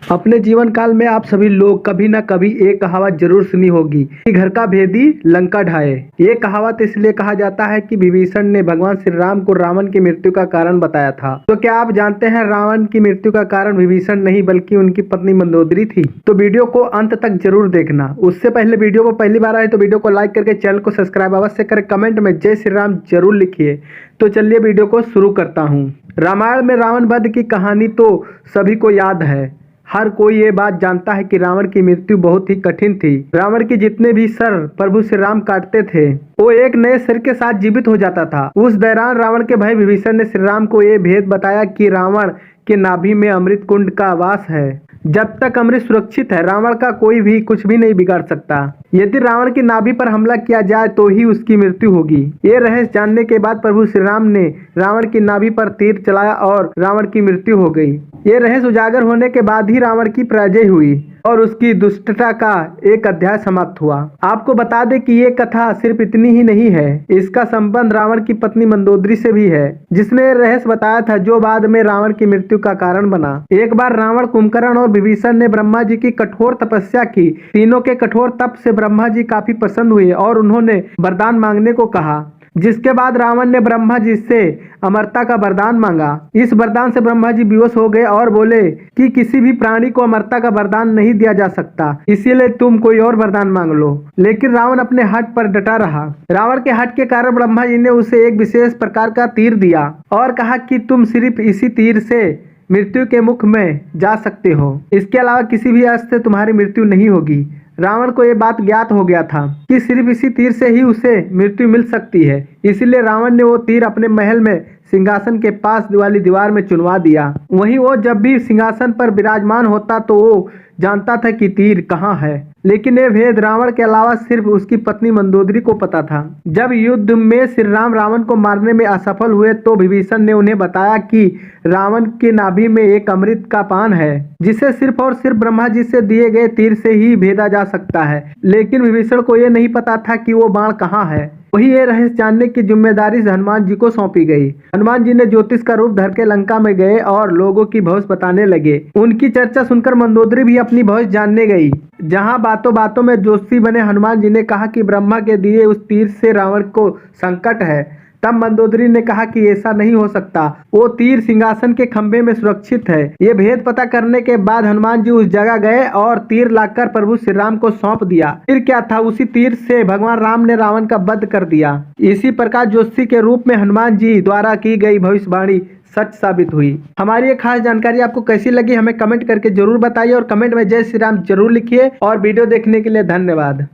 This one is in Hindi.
अपने जीवन काल में आप सभी लोग कभी ना कभी एक कहावत जरूर सुनी होगी कि घर का भेदी लंका ढाए। ये कहावत इसलिए कहा जाता है कि विभीषण ने भगवान श्री राम को रावण की मृत्यु का कारण बताया था। तो क्या आप जानते हैं रावण की मृत्यु का कारण विभीषण नहीं बल्कि उनकी पत्नी मंदोदरी थी? तो वीडियो को अंत तक जरूर देखना। उससे पहले वीडियो को पहली बार आए तो वीडियो को लाइक करके चैनल को सब्सक्राइब अवश्य करें। कमेंट में जय श्री राम जरूर लिखिए। तो चलिए वीडियो को शुरू करता हूँ। रामायण में रावण वध की कहानी तो सभी को याद है। हर कोई ये बात जानता है कि रावण की मृत्यु बहुत ही कठिन थी। रावण के जितने भी सर प्रभु श्री राम काटते थे वो एक नए सिर के साथ जीवित हो जाता था। उस दौरान रावण के भाई विभीषण ने श्री राम को ये भेद बताया कि रावण के नाभि में अमृत कुंड का वास है। जब तक अमृत सुरक्षित है रावण का कोई भी कुछ भी नहीं बिगाड़ सकता। यदि रावण की नाभि पर हमला किया जाए तो ही उसकी मृत्यु होगी। ये रहस्य जानने के बाद प्रभु श्री राम ने रावण की नाभि पर तीर चलाया और रावण की मृत्यु हो गई। ये रहस्य उजागर होने के बाद ही रावण की पराजय हुई और उसकी दुष्टता का एक अध्याय समाप्त हुआ। आपको बता दें कि ये कथा सिर्फ इतनी ही नहीं है, इसका संबंध रावण की पत्नी मंदोदरी से भी है, जिसने रहस्य बताया था जो बाद में रावण की मृत्यु का कारण बना। एक बार रावण, कुंभकर्ण और विभीषण ने ब्रह्मा जी की कठोर तपस्या की। तीनों के कठोर तप से ब्रह्मा जी काफी प्रसन्न हुए और उन्होंने वरदान मांगने को कहा, जिसके बाद रावण ने ब्रह्मा जी से अमरता का वरदान मांगा। इस वरदान से ब्रह्मा जी विवश हो गए और बोले कि किसी भी प्राणी को अमरता का वरदान नहीं दिया जा सकता, इसीलिए तुम कोई और वरदान मांग लो। लेकिन रावण अपने हठ पर डटा रहा। रावण के हठ के कारण ब्रह्मा जी ने उसे एक विशेष प्रकार का तीर दिया और कहा कि तुम सिर्फ इसी तीर से मृत्यु के मुख में जा सकते हो, इसके अलावा किसी भी अस्त्र से तुम्हारी मृत्यु नहीं होगी। रावण को यह बात ज्ञात हो गया था कि सिर्फ इसी तीर से ही उसे मृत्यु मिल सकती है, इसीलिए रावण ने वो तीर अपने महल में सिंहासन के पास वाली दीवार में चुनवा दिया। वहीं वो जब भी सिंहासन पर विराजमान होता तो वो जानता था कि तीर कहाँ है, लेकिन ये भेद रावण के अलावा सिर्फ उसकी पत्नी मंदोदरी को पता था। जब युद्ध में श्री राम रावण को मारने में असफल हुए तो विभीषण ने उन्हें बताया कि रावण के नाभि में एक अमृत का पान है, जिसे सिर्फ और सिर्फ ब्रह्मा जी से दिए गए तीर से ही भेदा जा सकता है। लेकिन विभीषण को यह नहीं पता था कि वो बाण कहाँ है। वही ये रहस्य जानने की जिम्मेदारी हनुमान जी को सौंपी गई। हनुमान जी ने ज्योतिष का रूप धर के लंका में गए और लोगों की भविष्य बताने लगे। उनकी चर्चा सुनकर मंदोदरी भी अपनी भविष्य जानने गई। जहां बातों बातों में ज्योतिषी बने हनुमान जी ने कहा कि ब्रह्मा के दिए उस तीर से रावण को संकट है। तब मंदोदरी ने कहा कि ऐसा नहीं हो सकता, वो तीर सिंहासन के खंभे में सुरक्षित है। ये भेद पता करने के बाद हनुमान जी उस जगह गए और तीर लाकर प्रभु श्री राम को सौंप दिया। फिर क्या था, उसी तीर से भगवान राम ने रावण का वध कर दिया। इसी प्रकार ज्योतिषी के रूप में हनुमान जी द्वारा की गई भविष्यवाणी सच साबित हुई। हमारी ये खास जानकारी आपको कैसी लगी हमें कमेंट करके जरूर बताइए और कमेंट में जय श्री राम जरूर लिखिए। और वीडियो देखने के लिए धन्यवाद।